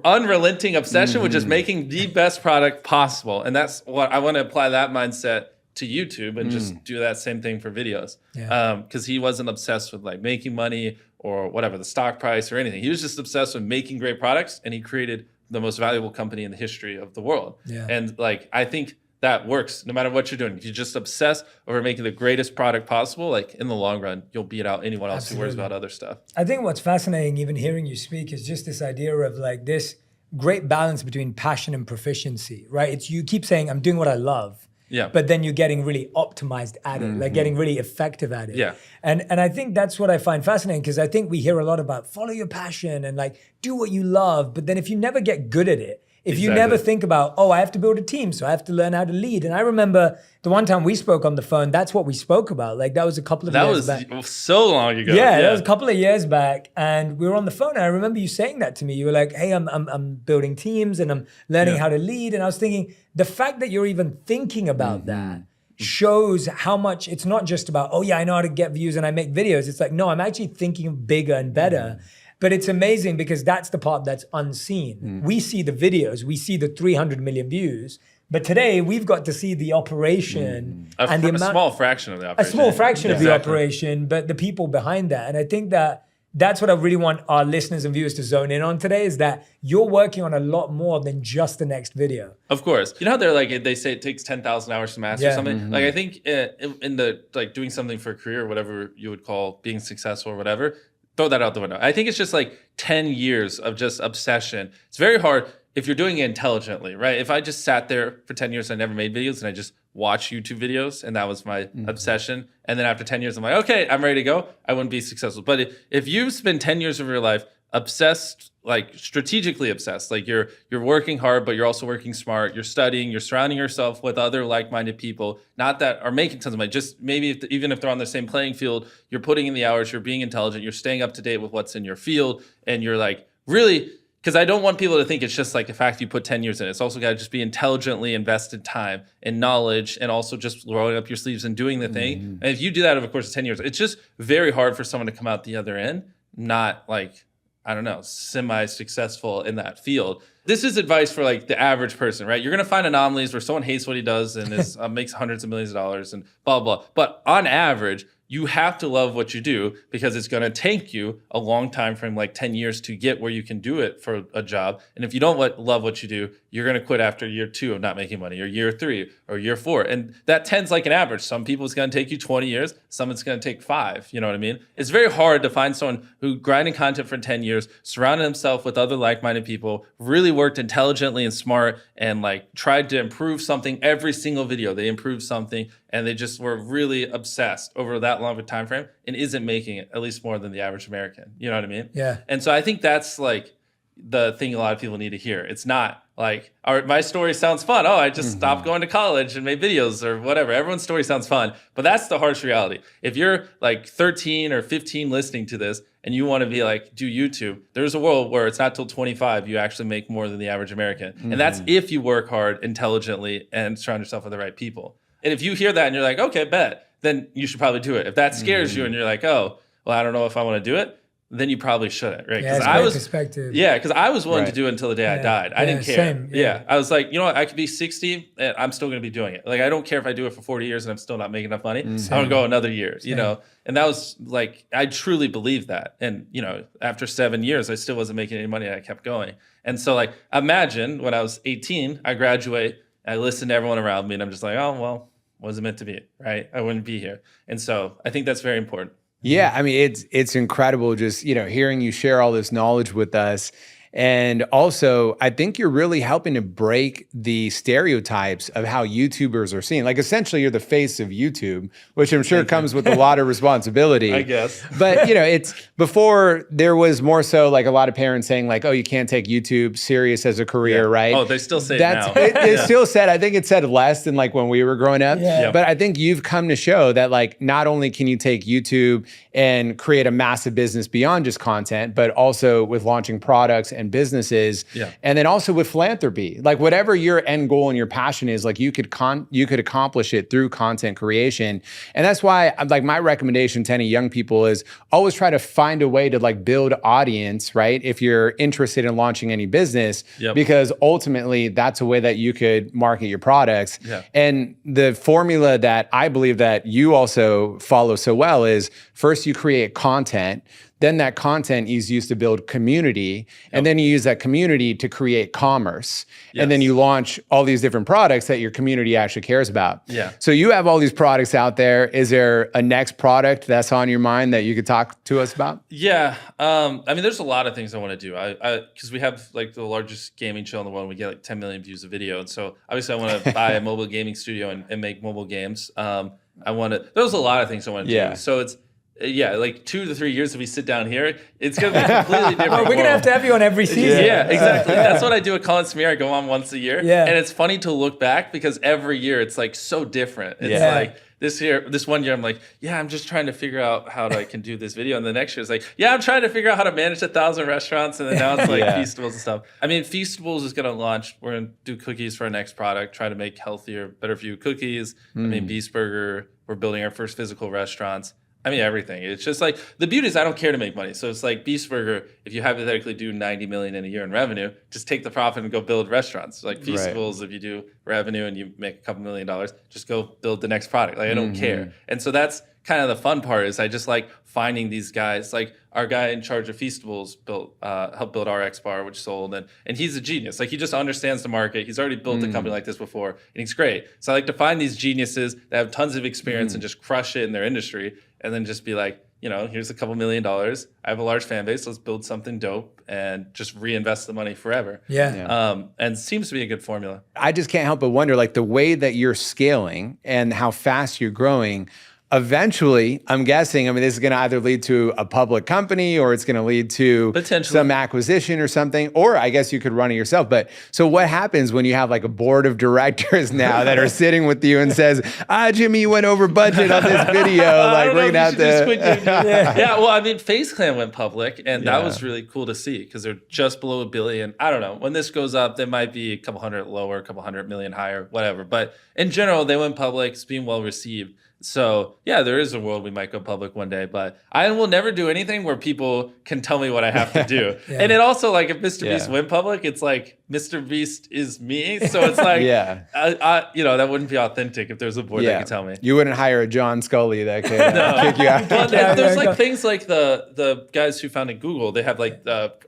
unrelenting obsession with just making the best product possible. And that's what I want to apply that mindset to YouTube and just do that same thing for videos. Because he wasn't obsessed with making money or whatever, the stock price or anything. He was just obsessed with making great products, and he created the most valuable company in the history of the world. And I think that works no matter what you're doing. If you just obsess over making the greatest product possible, in the long run, you'll beat out anyone else who worries about other stuff. I think what's fascinating, even hearing you speak, is just this idea of this great balance between passion and proficiency, right? It's, you keep saying, I'm doing what I love. But then you're getting really optimized at it, getting really effective at it. And I think that's what I find fascinating, because I think we hear a lot about follow your passion and do what you love. But then if you never get good at it, if you never think about, oh, I have to build a team, so I have to learn how to lead. And I remember the one time we spoke on the phone, that's what we spoke about. That was a couple of years back. That was so long ago. Yeah, that was a couple of years back. And we were on the phone, and I remember you saying that to me. You were like, hey, I'm building teams and I'm learning how to lead. And I was thinking, the fact that you're even thinking about that shows how much it's not just about, oh yeah, I know how to get views and I make videos. It's no, I'm actually thinking bigger and better. But it's amazing because that's the part that's unseen. We see the videos, we see the 300 million views, but today we've got to see the operation and the amount, a small fraction of the operation. A small fraction of the operation, but the people behind that. And I think that's what I really want our listeners and viewers to zone in on today, is that you're working on a lot more than just the next video. Of course. You know how they say it takes 10,000 hours to master something? I think in the doing something for a career, or whatever you would call being successful or whatever, throw that out the window. I think it's just 10 years of just obsession. It's very hard if you're doing it intelligently, right? If I just sat there for 10 years and I never made videos and I just watched YouTube videos and that was my obsession, and then after 10 years I'm like, okay, I'm ready to go, I wouldn't be successful. But if you spend 10 years of your life obsessed, strategically obsessed, you're working hard, but you're also working smart, you're studying, you're surrounding yourself with other like-minded people, not that are making tons of money, just maybe even if they're on the same playing field, you're putting in the hours, you're being intelligent, you're staying up to date with what's in your field, and you're really, because I don't want people to think it's just a fact you put 10 years in. It's also got to just be intelligently invested time and knowledge, and also just rolling up your sleeves and doing the thing. And if you do that over the course of 10 years, it's just very hard for someone to come out the other end, not I don't know, semi-successful in that field. This is advice for the average person, right? You're going to find anomalies where someone hates what he does and makes hundreds of millions of dollars and blah, blah. But on average, you have to love what you do, because it's going to take you a long time frame, like 10 years, to get where you can do it for a job. And if you don't love what you do, you're going to quit after year 2 of not making money, or year 3 or year 4. And that tends like an average. Some people it's going to take you 20 years. Some it's going to take 5. You know what I mean? It's very hard to find someone who grinding content for 10 years, surrounded himself with other like-minded people, really worked intelligently and smart, and like tried to improve something every single video. They improved something, and they just were really obsessed over that long of a time frame, and isn't making it at least more than the average American. You know what I mean? Yeah. And so I think that's like the thing a lot of people need to hear. It's not like, all right, my story sounds fun. Oh, I just stopped going to college and made videos or whatever. Everyone's story sounds fun, but that's the harsh reality. If you're like 13 or 15 listening to this and you want to be like, do YouTube, there's a world where it's not till 25 you actually make more than the average American. And that's if you work hard, intelligently, and surround yourself with the right people. And if you hear that and you're like, okay, bet, then you should probably do it. If that scares you and you're like, oh, well, I don't know if I want to do it, then you probably shouldn't, right? Yeah, it's perspective. Yeah, because I was willing to do it until the day I died. I didn't care. Same, yeah, I was like, you know what? I could be 60 and I'm still going to be doing it. Like, I don't care if I do it for 40 years and I'm still not making enough money. I'm going to go another year, you know? And that was like, I truly believed that. And, you know, after 7 years, I still wasn't making any money and I kept going. And so, like, imagine when I was 18, I graduate, I listen to everyone around me, and I'm just like, oh, well, wasn't meant to be, right? I wouldn't be here. And so I think that's very important. Yeah, I mean, it's incredible just, you know, hearing you share all this knowledge with us. And also, I think you're really helping to break the stereotypes of how YouTubers are seen. Like, essentially, you're the face of YouTube, which I'm sure comes with a lot of responsibility. I guess. But, you know, it's before there was more so like a lot of parents saying like, oh, you can't take YouTube serious as a career, right? Oh, they still say it now. It still said, I think it said less than like when we were growing up. Yeah. But I think you've come to show that like, not only can you take YouTube and create a massive business beyond just content, but also with launching products and businesses, and then also with philanthropy. Like, whatever your end goal and your passion is, like, you could accomplish it through content creation. And that's why, like, my recommendation to any young people is always try to find a way to like build audience, right? If you're interested in launching any business, because ultimately that's a way that you could market your products. And the formula that I believe that you also follow so well is, first you create content, then that content is used to build community, and then you use that community to create commerce. And then you launch all these different products that your community actually cares about. So you have all these products out there. Is there a next product that's on your mind that you could talk to us about? Yeah. I mean, there's a lot of things I want to do. Because we have like the largest gaming show in the world. And we get like 10 million views a video. And so obviously I want to buy a mobile gaming studio and make mobile games. There's a lot of things I want to do. So it's, like 2 to 3 years if we sit down here, it's going to be completely different. We're going to have you on every season. Yeah, exactly. That's what I do at Colin Smear. I go on once a year. And it's funny to look back because every year it's like so different. It's like this one year I'm like, I'm just trying to figure out how I can do this video. And the next year it's like, I'm trying to figure out how to manage 1,000 restaurants. And then now it's like Feastables and stuff. I mean, Feastables is going to launch. We're going to do cookies for our next product, try to make healthier, better for you cookies. I mean, Beast Burger. We're building our first physical restaurants. I mean, everything. It's just like, the beauty is I don't care to make money. So it's like Beast Burger, if you hypothetically do 90 million in a year in revenue, just take the profit and go build restaurants. Like Feastables, if you do revenue and you make a couple $1 million, just go build the next product. Like, I don't care. And so that's kind of the fun part, is I just like finding these guys. Like, our guy in charge of Feastables helped build our X Bar, which sold, and he's a genius. Like, he just understands the market. He's already built a company like this before, and he's great. So I like to find these geniuses that have tons of experience and just crush it in their industry, and then just be like, you know, here's a couple $1 million. I have a large fan base. Let's build something dope and just reinvest the money forever. And it seems to be a good formula. I just can't help but wonder, like, the way that you're scaling and how fast you're growing. Eventually, I'm guessing, I mean, this is going to either lead to a public company, or it's going to lead to some acquisition or something, or I guess you could run it yourself. But so what happens when you have like a board of directors now that are sitting with you and says, Jimmy, you went over budget on this video. Like, we're going to have to. Well, I mean, FaZe Clan went public, and that was really cool to see, because they're just below $1 billion. I don't know. When this goes up, they might be a couple hundred lower, a couple 100 million higher, whatever. But in general, they went public. It's being well received. So yeah, there is a world we might go public one day, but I will never do anything where people can tell me what I have to do. And it also, like, if Mrbeast went public, it's like Mrbeast is me. So it's like, you know, that wouldn't be authentic if there's a board that could tell me. You wouldn't hire a John Scully that could kick you out. But there's like things like the guys who founded Google, they have like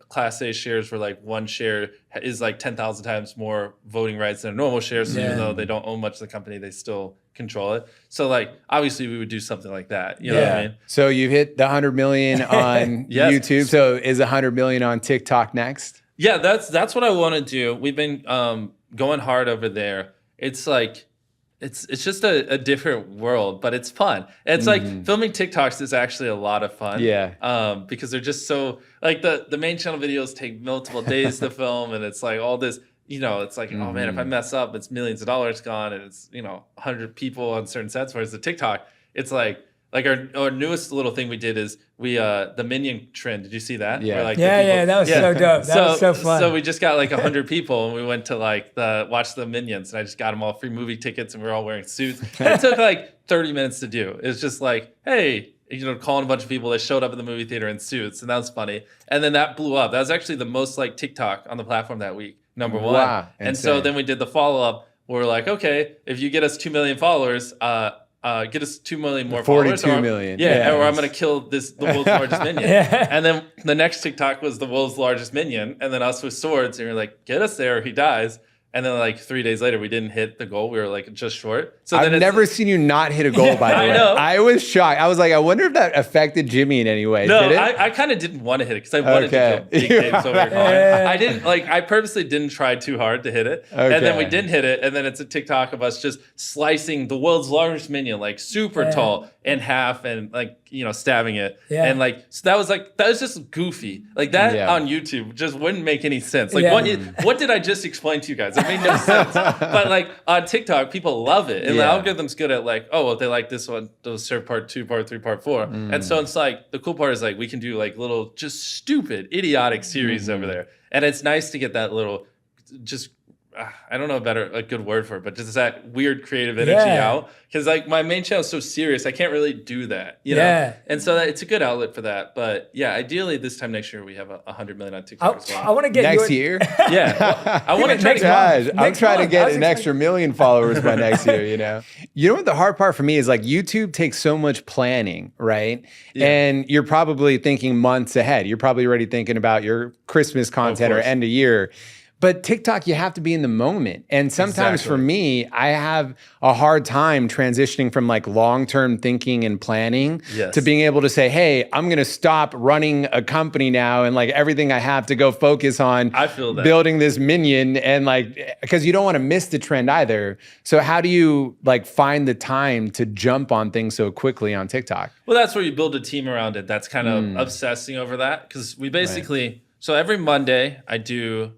Class A shares where like one share is like 10,000 times more voting rights than a normal share. So even though they don't own much of the company, they still control it. So like, obviously we would do something like that. You know what I mean? So you've hit the 100 million on YouTube. So is 100 million on TikTok next? Yeah, that's what I want to do. We've been going hard over there. It's like, it's just a different world, but it's fun. It's like filming TikToks is actually a lot of fun. Yeah. Because they're just so, like, the main channel videos take multiple days to film, and it's like all this, you know, it's like, oh man, if I mess up, it's millions of dollars gone, and it's, you know, 100 people on certain sets. Whereas the TikTok, it's like our newest little thing we did is we the minion trend. Did you see that? Yeah. Where, like, That was so dope. That was so fun. So we just got like 100 people, and we went to like watch the Minions, and I just got them all free movie tickets, and we were all wearing suits. And it took like 30 minutes to do. It's just like, hey, you know, calling a bunch of people that showed up in the movie theater in suits, and that was funny. And then that blew up. That was actually the most like TikTok on the platform that week, number one. Wow, and so then we did the follow up. Where we're like, okay, if you get us 2 million followers, get us 2 million more 42 followers. million. Or I'm going to kill the world's largest minion. And then the next TikTok was the world's largest minion. And then us with swords. And you're like, get us there or he dies. And then like 3 days later, we didn't hit the goal. We were like just short. So I've never seen you not hit a goal, by the way. I know. I was shocked. I was like, I wonder if that affected Jimmy in any way. No, Did it? I kind of didn't want to hit it because I wanted to kill big games over I didn't, like, I purposely didn't try too hard to hit it. And then we didn't hit it. And then it's a TikTok of us just slicing the world's largest minion, like super tall, in half, and like, you know, stabbing it. And like, so that was just goofy. Like that on YouTube just wouldn't make any sense. Like what did I just explain to you guys? It made no sense. But like on TikTok, people love it. And the algorithm's good at like, oh, well, they like this one, they'll serve part 2, part 3, part 4. And so it's like, the cool part is like, we can do like little, just stupid, idiotic series over there. And it's nice to get that little, just, I don't know a good word for it, but just that weird creative energy out. Because like my main channel is so serious, I can't really do that, you know? And so it's a good outlet for that. But yeah, ideally this time next year we have 100 million on TikTok as well. I want to get next year. Well, I want to try to I'm trying to get an extra million followers by next year. You know what the hard part for me is, like, YouTube takes so much planning, right? And you're probably thinking months ahead. You're probably already thinking about your Christmas content or end of year. But TikTok, you have to be in the moment. And sometimes for me, I have a hard time transitioning from like long-term thinking and planning to being able to say, hey, I'm going to stop running a company now and like everything I have to go focus on building this minion, and like, because you don't want to miss the trend either. So how do you like find the time to jump on things so quickly on TikTok? Well, that's where you build a team around it. That's kind of obsessing over that, because we basically... So every Monday I do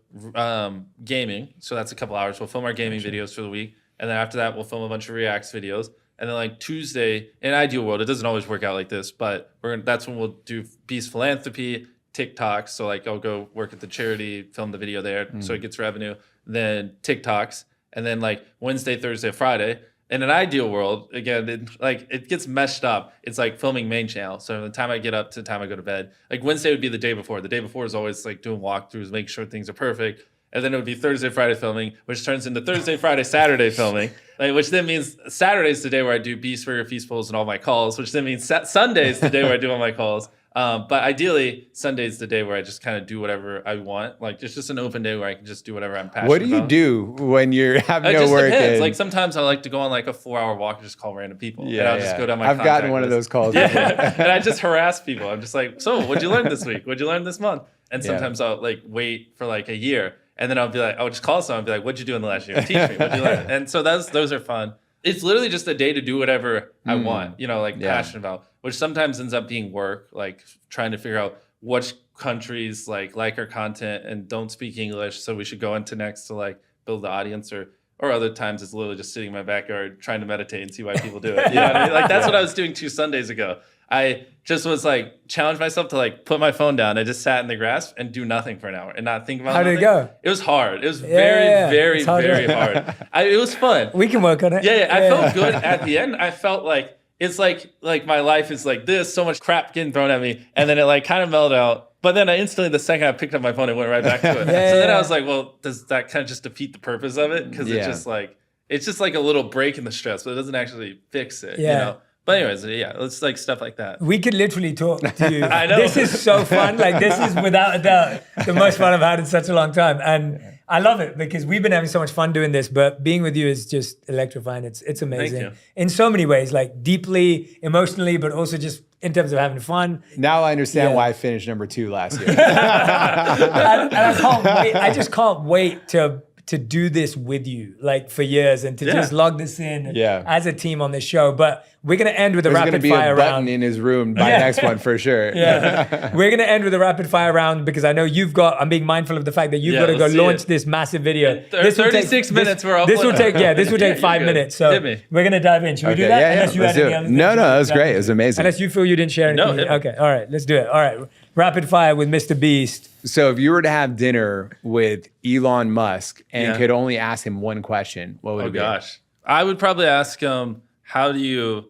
gaming. So that's a couple hours. We'll film our gaming videos for the week. And then after that, we'll film a bunch of Reacts videos. And then like Tuesday, in an ideal world, it doesn't always work out like this, but that's when we'll do Beast Philanthropy, TikToks. So like I'll go work at the charity, film the video there so it gets revenue. Then TikToks. And then like Wednesday, Thursday, Friday. In an ideal world, again, it gets meshed up. It's like filming main channel. So from the time I get up to the time I go to bed, like Wednesday would be the day before. The day before is always like doing walkthroughs, making sure things are perfect. And then it would be Thursday, Friday filming, which turns into Thursday, Friday, Saturday filming, which then means Saturday's the day where I do Beast Burger Feastfuls and all my calls, which then means Sunday's the day where I do all my calls. But ideally, Sunday's the day where I just kind of do whatever I want. Like, it's just an open day where I can just do whatever I'm passionate about. What do you do when you're having no work? It depends. Like, sometimes I like to go on like a 4-hour walk and just call random people. And I'll just go down my I've gotten one of those calls. And I just harass people. I'm just like, so what'd you learn this week? What'd you learn this month? And sometimes I'll like wait for like a year. And then I'll be like, I'll just call someone and be like, what'd you do in the last year? Teach me, what'd you learn? And so those are fun. It's literally just a day to do whatever I want, like passionate about, which sometimes ends up being work, like trying to figure out which countries like our content and don't speak English, so we should go into next to like build the audience, or other times it's literally just sitting in my backyard trying to meditate and see why people do it. You know what I mean? Like that's what I was doing 2 Sundays ago. I just was like challenged myself to like put my phone down. I just sat in the grass and do nothing for an hour and not think about How did it go? It was hard. It was very hard. It was fun. We can work on it. I felt good at the end. I felt like it's like my life is like this, so much crap getting thrown at me, and then it like kind of mellowed out. But then instantly, the second I picked up my phone, it went right back to it. Then I was like, well, does that kind of just defeat the purpose of it? Because it's just like a little break in the stress, but it doesn't actually fix it. You know? But anyways, it's like stuff like that. We could literally talk to you. I know. This is so fun. Like this is without a doubt the most fun I've had in such a long time. And I love it because we've been having so much fun doing this, but being with you is just electrifying. It's amazing. Thank you. In so many ways, like deeply, emotionally, but also just in terms of having fun. Now I understand why I finished number 2 last year. and I can't wait. I just can't wait to do this with you, like for years, and to just log this in as a team on this show. But we're gonna end with a rapid fire round. There's gonna be a button in his room by next one for sure. We're gonna end with a rapid fire round because I know I'm being mindful of the fact that you've got to go launch this massive video. This 36 minutes. This will take 5 minutes. So we're gonna dive in. Should we do that? Unless you had any other things. No, that was great. It was amazing. Unless you feel you didn't share anything. No. Okay. All right. Let's do it. All right. Rapid fire with Mrbeast. So if you were to have dinner with Elon Musk and could only ask him one question, what would it be? Oh gosh, I would probably ask him, how do you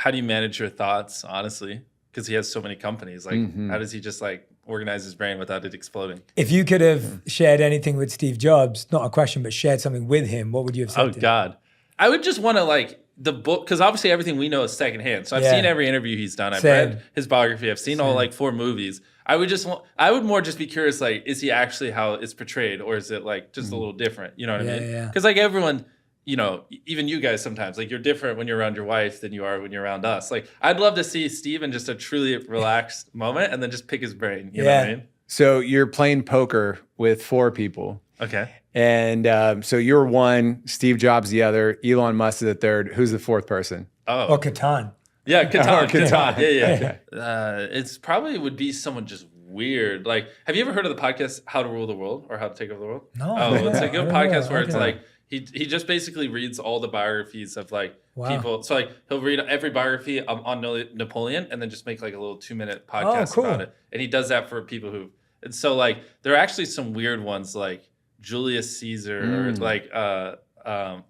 manage your thoughts, honestly? Because he has so many companies. Like, how does he just like organize his brain without it exploding? If you could have shared anything with Steve Jobs, not a question, but shared something with him, what would you have said? Oh God, I would just want to like the book, because obviously everything we know is secondhand. So I've seen every interview he's done. I've read his biography. I've seen all like 4 movies. I would more just be curious, like, is he actually how it's portrayed, or is it like just a little different? You know what I mean? Because like everyone, you know, even you guys sometimes, like you're different when you're around your wife than you are when you're around us. Like I'd love to see Steve in just a truly relaxed moment and then just pick his brain. You know what I mean? So you're playing poker with 4 people. Okay. And so you're one, Steve Jobs the other, Elon Musk the third. Who's the 4th person? Oh. Or Catan. Yeah, Catan. Yeah. It's probably would be someone just weird. Like, have you ever heard of the podcast How to Rule the World or How to Take Over the World? No. Oh, it's a good podcast where it's like he just basically reads all the biographies of like people. So like he'll read every biography on Napoleon and then just make like a little 2-minute podcast about it. And he does that for people who. And so like there are actually some weird ones like Julius Caesar or like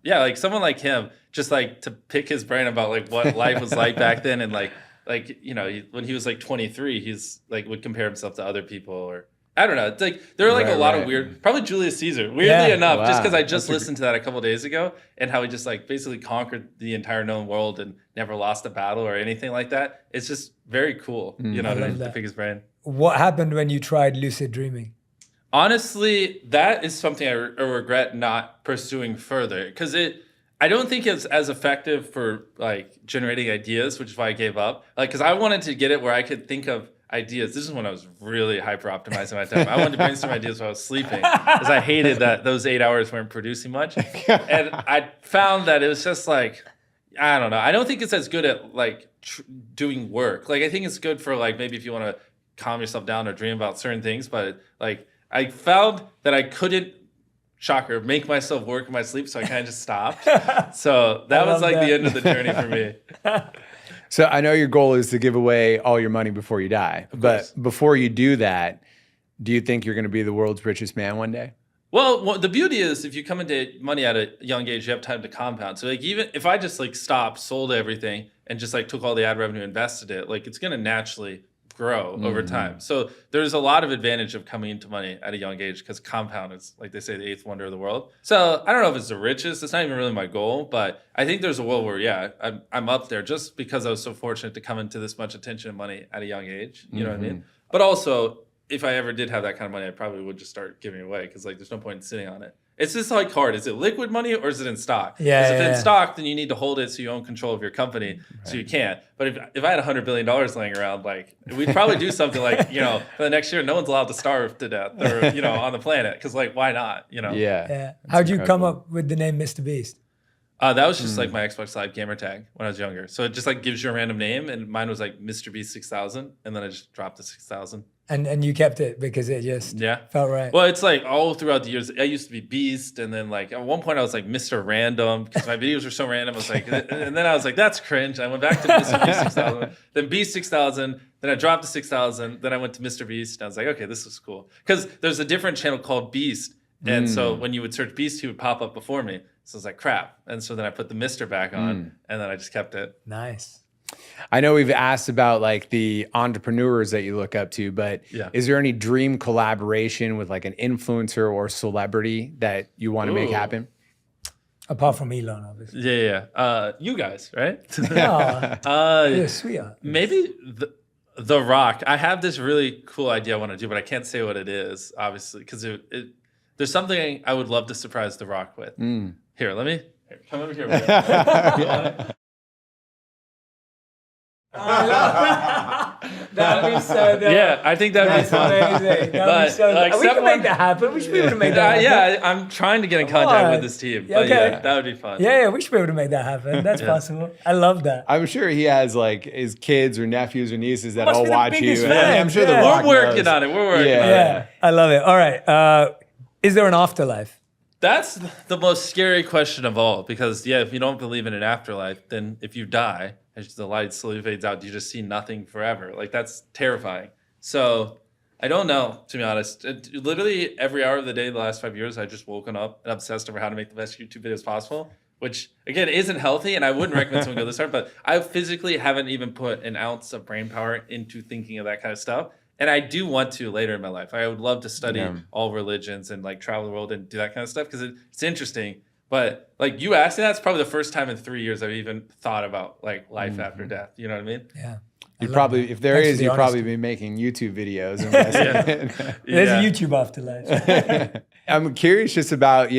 like someone like him, just like to pick his brain about like what life was like back then, and like you know when he was like 23, he's like would compare himself to other people, or I don't know. It's like there are like a lot of weird, probably Julius Caesar. Weirdly enough, just because I just listened to that a couple days ago, and how he just like basically conquered the entire known world and never lost a battle or anything like that. It's just very cool, you know, to pick his brain. What happened when you tried lucid dreaming? Honestly, that is something I regret not pursuing further, because I don't think it's as effective for like generating ideas, which is why I gave up. Like, because I wanted to get it where I could think of ideas. This is when I was really hyper optimizing my time. I wanted to brainstorm ideas while I was sleeping, because I hated that those 8 hours weren't producing much. And I found that it was just like, I don't know. I don't think it's as good at like doing work. Like, I think it's good for like maybe if you want to calm yourself down or dream about certain things, but like I found that I couldn't, shocker, make myself work in my sleep, so I kind of just stopped. So that was like the end of the journey for me. So I know your goal is to give away all your money before you die, but before you do that, do you think you're going to be the world's richest man one day? Well, the beauty is if you come into money at a young age, you have time to compound. So like even if I just like stopped, sold everything, and just like took all the ad revenue, invested it, like it's going to naturally grow over time. So there's a lot of advantage of coming into money at a young age, because compound is, like they say, the 8th wonder of the world. So I don't know if it's the richest. It's not even really my goal, but I think there's a world where, I'm up there just because I was so fortunate to come into this much attention and money at a young age. You know what I mean? But also, if I ever did have that kind of money, I probably would just start giving it away, because like there's no point in sitting on it. It's just like hard. Is it liquid money or is it in stock? Because if it's in stock, then you need to hold it so you own control of your company, so you can't. But if I had $100 billion laying around, like we'd probably do something like, you know, for the next year, no one's allowed to starve to death, or, you know, on the planet, because like, why not, you know? Yeah. How'd you come up with the name Mrbeast? That was just like my Xbox Live gamer tag when I was younger. So it just like gives you a random name, and mine was like Mrbeast 6000, and then I just dropped the 6000. And you kept it because it just felt right. Well, it's like all throughout the years, I used to be Beast, and then like at one point I was like Mr. Random, because my videos were so random. I was like, and then I was like, that's cringe. I went back to Mr. Beast 6000, then Beast 6000, then I dropped to 6000, then I went to Mr. Beast, and I was like, okay, this is cool. Because there's a different channel called Beast, And so when you would search Beast, he would pop up before me. So I was like, crap. And so then I put the Mr. back on, and then I just kept it. Nice. I know we've asked about like the entrepreneurs that you look up to, but is there any dream collaboration with like an influencer or celebrity that you want to make happen? Apart from Elon, obviously. Yeah. You guys, right? You're sweet. Maybe the Rock. I have this really cool idea I want to do, but I can't say what it is, obviously, because there's something I would love to surprise The Rock with. Here, come over here. That'd be so dope. Yeah, I think that'd be fun. Amazing. That'd be so dope. We can make that happen. We should be able to make that happen. Yeah, I'm trying to get in contact with this team. But yeah, that would be fun. Yeah, we should be able to make that happen. That's possible. I love that. I'm sure he has like his kids or nephews or nieces that all watch you. I'm sure We're working on it. We're working on it. Yeah, I love it. All right. Is there an afterlife? That's the most scary question of all, because if you don't believe in an afterlife, then if you die, as the light slowly fades out, you just see nothing forever. Like, that's terrifying. So I don't know, to be honest. Literally every hour of the day the last 5 years, I just woken up and obsessed over how to make the best YouTube videos possible, which again isn't healthy, and I wouldn't recommend someone go this hard, but I physically haven't even put an ounce of brain power into thinking of that kind of stuff. And I do want to later in my life. I would love to study all religions and like travel the world and do that kind of stuff because it's interesting. But like you asked me, that's probably the first time in 3 years I've even thought about like life after death. You know what I mean? Yeah. You probably, if there is, you'd probably be making YouTube videos. There's a YouTube afterlife. I'm curious just about,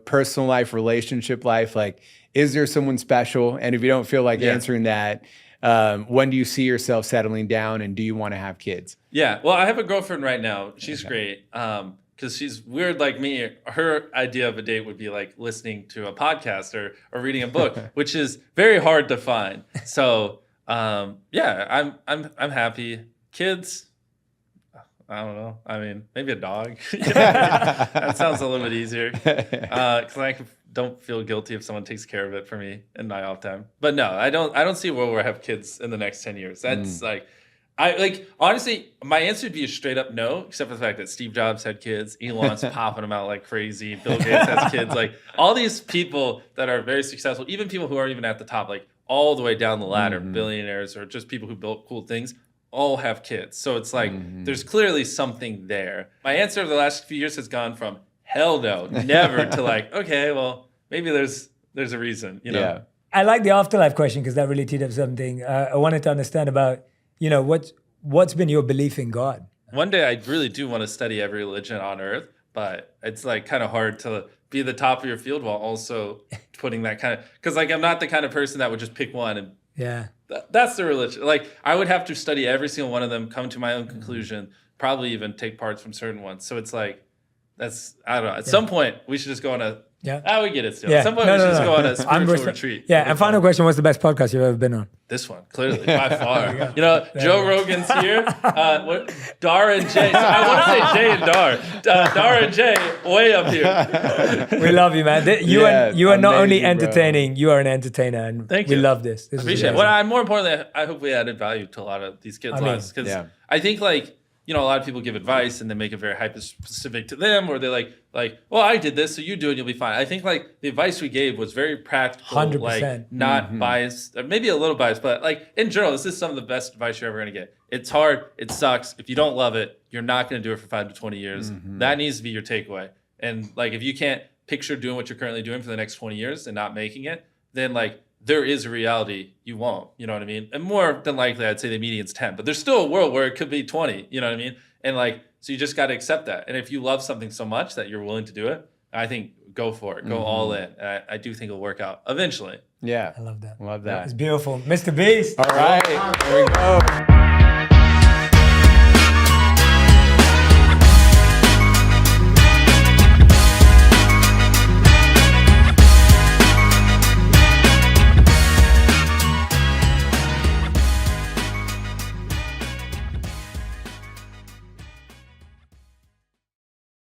personal life, relationship life. Like, is there someone special? And if you don't feel like answering that, when do you see yourself settling down, and do you want to have kids? Yeah, well, I have a girlfriend right now. She's great because she's weird like me. Her idea of a date would be like listening to a podcast or reading a book, which is very hard to find. So I'm happy. Kids, I don't know. I mean, maybe a dog. That sounds a little bit easier because I don't feel guilty if someone takes care of it for me in my off time. But no, I don't see a world where I have kids in the next 10 years. That's honestly, my answer would be a straight up no, except for the fact that Steve Jobs had kids, Elon's popping them out like crazy, Bill Gates has kids, like all these people that are very successful, even people who aren't even at the top, like all the way down the ladder, billionaires or just people who built cool things, all have kids. So it's like there's clearly something there. My answer over the last few years has gone from hell no, never to like, okay, well, maybe there's a reason, Yeah. I like the afterlife question because that really teed up something. I wanted to understand about, what's been your belief in God? One day I really do want to study every religion on earth, but it's like kind of hard to be the top of your field while also putting that kind of, because like I'm not the kind of person that would just pick one and that's the religion. Like I would have to study every single one of them, come to my own conclusion, probably even take parts from certain ones. So it's like, I don't know. At some point, we should just go on a, we get it still. At some point, we should just go on a spiritual retreat. Yeah, and final question, what's the best podcast you've ever been on? This one, clearly, by far. Joe Rogan's here. Dhar and Jay. So I want to say Jay and Dhar. Dhar and Jay, way up here. We love you, man. You are not only entertaining, you are an entertainer. And Thank you. We love this. I appreciate it. Well, more importantly, I hope we added value to a lot of these kids' lives. Because I think like, a lot of people give advice and they make it very hyper-specific to them, or they're like, well, I did this, so you do it, you'll be fine. I think like the advice we gave was very practical, 100%. like not biased, or maybe a little biased, but like in general, this is some of the best advice you're ever gonna get. It's hard, it sucks. If you don't love it, you're not gonna do it for 5 to 20 years. That needs to be your takeaway. And like if you can't picture doing what you're currently doing for the next 20 years and not making it, then like there is a reality you won't, you know what I mean? And more than likely, I'd say the median's 10, but there's still a world where it could be 20, you know what I mean? And like, so you just got to accept that. And if you love something so much that you're willing to do it, I think go for it, go all in. I do think it'll work out eventually. Yeah. I love that. Love that. It's beautiful. Mr. Beast. All right. There we go.